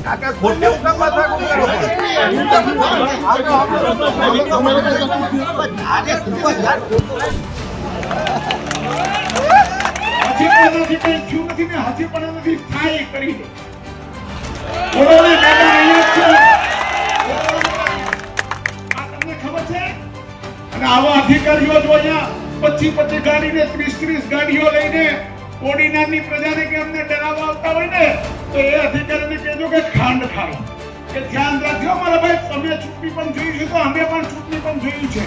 કાકા ખોટે ઉકા માથા કો કરો આજે ખૂબ યાર હજી પણ નથી કઈ થયું નથી ને હજી પણ નથી થાય કરી દે બોલોને દાદા અહીંયા છે આ તમને ખબર છે અને આવા અધિકારીઓ જો અહીંયા 25 ગાડી ને 30 ગાડીઓ લઈને ઓર્ડિનરી પ્રજાને કે અમને ડરાવવા આવતા હોય ને તો એ અધિકારીને કહેજો કે ખાંડ ખાય કે ધ્યાન રાખજો મારા ભાઈ તમે ચૂંટણી પણ જોઈ છે તો અમે પણ ચૂંટણી પણ જોયું છે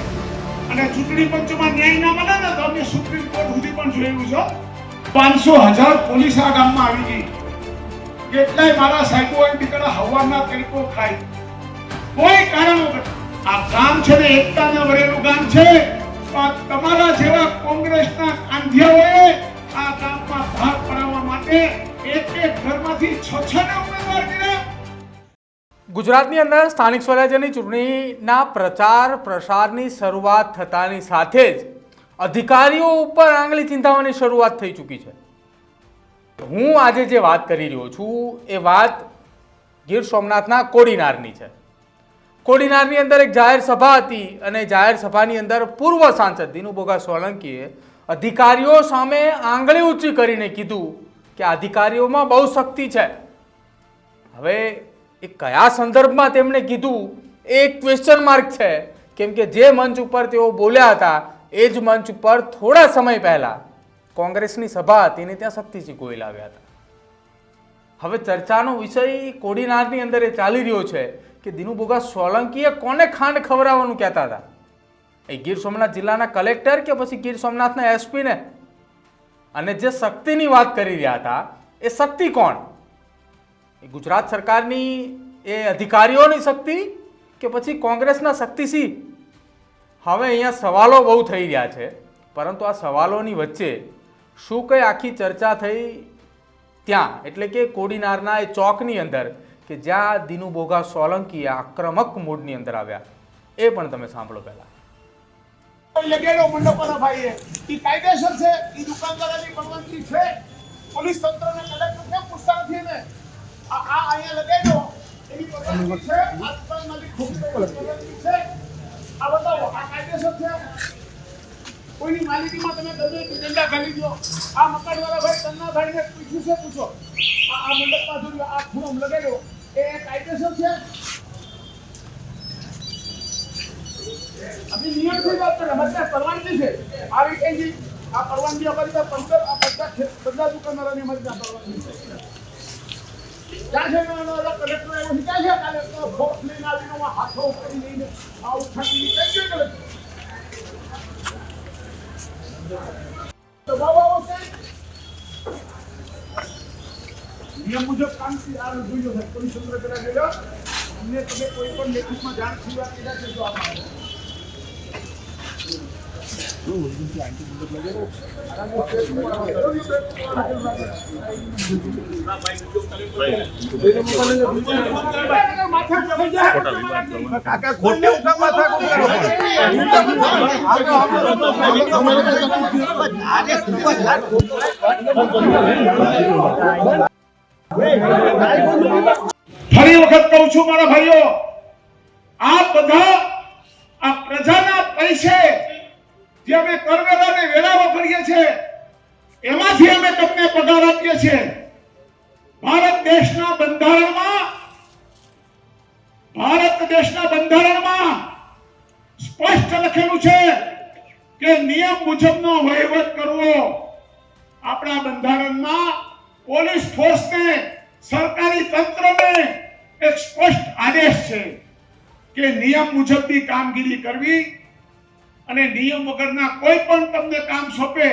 અને ચૂંટણી પંચમાં ન્યાય ના મળે ને તો અમે સુપ્રીમ કોર્ટ સુધી પણ જોયું છે 500,000 પોલીસ આ ગામમાં આવી ગઈ કેટલાય મારા સાહેબો એમ દીકરા હવાના તરીકો ખાય કોઈ કારણ વગર આ ગામ છે ને એકતાને વરેલું ગામ છે તમારા જેવા કોંગ્રેસના કાંધિયાઓએ આ ગામમાં ભાગ પડાવવા માટે એક ઘરમાંથી 6 ને ઉમેદવાર કર્યા। ગુજરાતની અંદર સ્થાનિક સ્વરાજ્યની ચૂંટણીના પ્રચાર પ્રસારની શરૂઆત થતાની સાથે જ અધિકારીઓ ઉપર આંગળી ચીંધવાની શરૂઆત થઈ ચૂકી છે। હું આજે જે વાત કરી રહ્યો છું એ વાત ગીર સોમનાથના કોડીનારની છે। કોડીનારની અંદર એક જાહેર સભા હતી અને જાહેર સભાની અંદર પૂર્વ સાંસદ દિનુભોગા સોલંકીએ અધિકારીઓ સામે આંગળી ઊંચી કરીને કીધું કે અધિકારીઓમાં બહુ શક્તિ છે। હવે એ કયા સંદર્ભમાં તેમણે કીધું એ એક ક્વેશ્ચન માર્ક છે, કેમ કે જે મંચ ઉપર તેઓ બોલ્યા હતા એ જ મંચ ઉપર થોડા સમય પહેલા કોંગ્રેસની સભા હતી અને ત્યાં શક્તિસિંહ ગોહિલ આવ્યા હતા। હવે ચર્ચાનો વિષય કોડીનારની અંદર એ ચાલી રહ્યો છે કે દિનુભોગા સોલંકીએ કોને ખાંડ ખવડાવવાનું કહેતા હતા, એ ગીર સોમનાથ જિલ્લાના કલેક્ટર કે પછી ગીર સોમનાથના એસપીને? અને જે શક્તિની વાત કરી રહ્યા હતા એ શક્તિ કોણ? એ ગુજરાત સરકારની એ અધિકારીઓની શક્તિ કે પછી કોંગ્રેસના શક્તિસિંહ? હવે અહીંયા સવાલો બહુ થઈ રહ્યા છે, પરંતુ આ સવાલોની વચ્ચે શું કઈ આખી ચર્ચા થઈ ત્યાં, એટલે કે કોડીનારના એ ચોકની અંદર કે જ્યાં દિનુભોગા સોલંકી આક્રમક મૂડની અંદર આવ્યા, એ પણ તમે સાંભળો પહેલા। લગેડો મંડપના ભાઈએ ઈ કાયદેસર છે, ઈ દુકાનદારોની પરવાનગી છે, પોલીસ તંત્રને કલેક્ટર કેમ પૂછતા નથી ને? આ અહીંયા લગેડો એની પરવાનગી છે, આ દુકાનમાંથી ખોટી પરવાનગી છે, આ બતાવો આ કાયદેસર છે? કોઈની માલિકીમાં તમે દરરોજ ઝંડા ખાલી દો, આ મકાનવાળા ભાઈ તન્ના ભાઈને પૂછ્યું છે, પૂછો આ મંડપમાં જોયું આ ખૂણો લગેડો એ કાયદેસર છે? अभी नियम से बात कर हमारे पास परवानगी है आ रही है जी आ परवानगी हमारे पास 15 दुकानदारों ने हमारे पास परवानगी है क्या है ना कलेक्टर है वो क्या है कलेक्टर फोर्स लेना भी वो हाथों ऊपर नहीं है आ उठानी कैसे कलेक्टर तो बाबा वो से नियम मुझे काम की आ रही है पुलिस तंत्र करा देगा हमने तुम्हें कोई पण लेखित में जान की बात किया है जो आप કાકા ખોટે ઉકા માથા કો કરો આજે ખૂબ યાર ફરી વખત કહું છું મારા ભાઈઓ, આ બધા આ પ્રજાના પૈસે જે અમે કરવેરાને વેરાવો કરીએ છીએ એમાંથી અમે તમને પગાર આપીએ છીએ। ભારત દેશના બંધારણમાં સ્પષ્ટ લખેલું છે કે નિયમ મુજબનો વહીવટ કરવો। આપણા બંધારણમાં પોલીસ ફોર્સને સરકારી તંત્રને એક સ્પષ્ટ આદેશ છે કે નિયમ મુજબની કામગીરી કરવી અને નિયમ વગરના કોઈ પણ તમને કામ સોંપે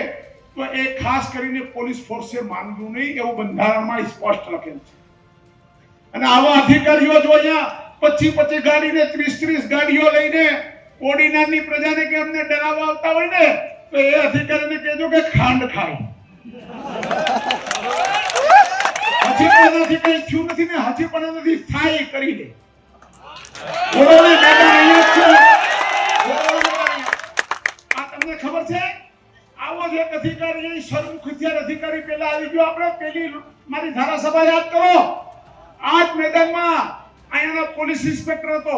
તો એ ખાસ કરીને પોલીસ ફોર્સે માનવું નહીં, એવું બંધારણમાં સ્પષ્ટ લખેલ છે। અને આવા અધિકારીઓ જો અહીંયા 25 ગાડી ને 30 ગાડીઓ લઈને ઓર્ડિનરી પ્રજાને કે અમને ડરાવવા આવતા હોય ને તો એ અધિકારીને કહેજો કે ખાંડ ખાય। હજી પણ નથી કઈ થયું નથી ને હજી પણ નથી થાય કરી દે બોલોને દાદા અહીંયા છે। આ તમને ખબર છે આવો જ એક એક અધિકારી સરમુખ હથિયાર અધિકારી પેલા આવી ગયો. આપણે પેલી મારી ધારાસભા યાદ કરો. આ જ મેદાનમાં અહીંયાનો પોલીસ ઇન્સ્પેક્ટર હતો.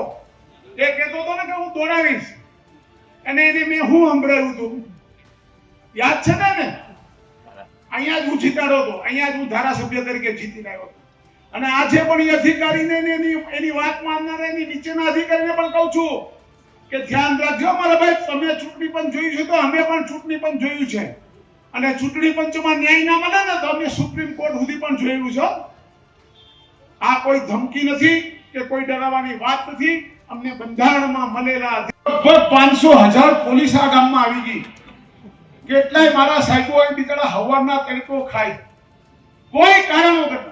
એ કહેતો હતો ને કે હું દોડાવીશ, અને એને મેં હું સંભળાવ્યું હતું, યાદ છે ને? અહીંયા જ હું જીતાડો હતો, અહીંયા જ હું ધારાસભ્ય તરીકે જીતીને આવ્યો હતો. અને આજે પણ એ અધિકારીને એની વાત માનનારા એની નીચેના અધિકારીને પણ કહું છું કે ધ્યાન રાખજો મારા ભાઈ, તમે ચૂંટણી પંચ જોયું છે તો અમે પણ ચૂંટણી પંચ જોયું છે, અને ચૂંટણી પંચમાં ન્યાય ના મળે ને તો અમે સુપ્રીમ કોર્ટ સુધી પણ જોયેલું છે. આ કોઈ ધમકી નથી કે કોઈ ડરાવવાની વાત નથી. અમને બંધારણમાં મળેલા લગભગ 500,000 પોલીસ આ ગામમાં આવી ગઈ. કેટલાય મારા સાહેબો એ બિચારા હવારના તડકો ખાય કોઈ કારણ વગર.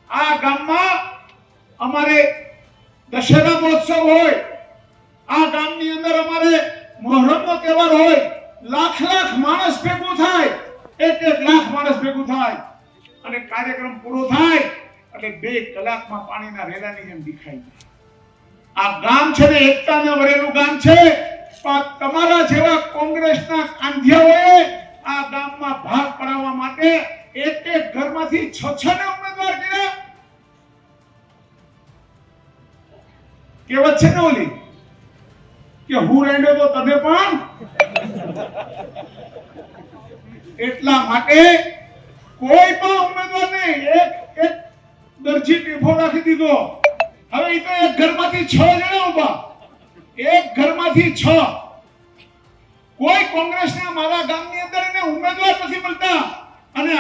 આ ગામમાં અમારે દશેરા મહોત્સવ હોય, આ ગામની અંદર અમારે મોહરમનો તહેવાર હોય, લાખ માણસ ભેગું થાય, 1 લાખ માણસ ભેગું થાય, અને કાર્યક્રમ પૂરો થાય એટલે 2 કલાકમાં પાણીના રેલાની જેમ દેખાય જાય. આ ગામ છે ને એકતાને વરેલું ગામ છે. પણ તમારા જેવા કોંગ્રેસના કાંધિયાઓએ આ ગામમાં ભાગ પડાવવા માટે એક ઘરમાંથી 6 ને ઉમેદવાર કર્યા. કહેવત છે ને ઓલી કે હું રેડ્યો તો તને પણ. એટલા માટે કોઈ પણ ઉમેદવારને એક દરજી ટેફો રાખી દીધો. હવે એ તો એક ઘરમાંથી 6 જણા ઉભા, એક ઘરમાંથી 6. કોઈ કોંગ્રેસના મારા ગામની અંદર એને ઉમેદવાર નથી મળતા. અને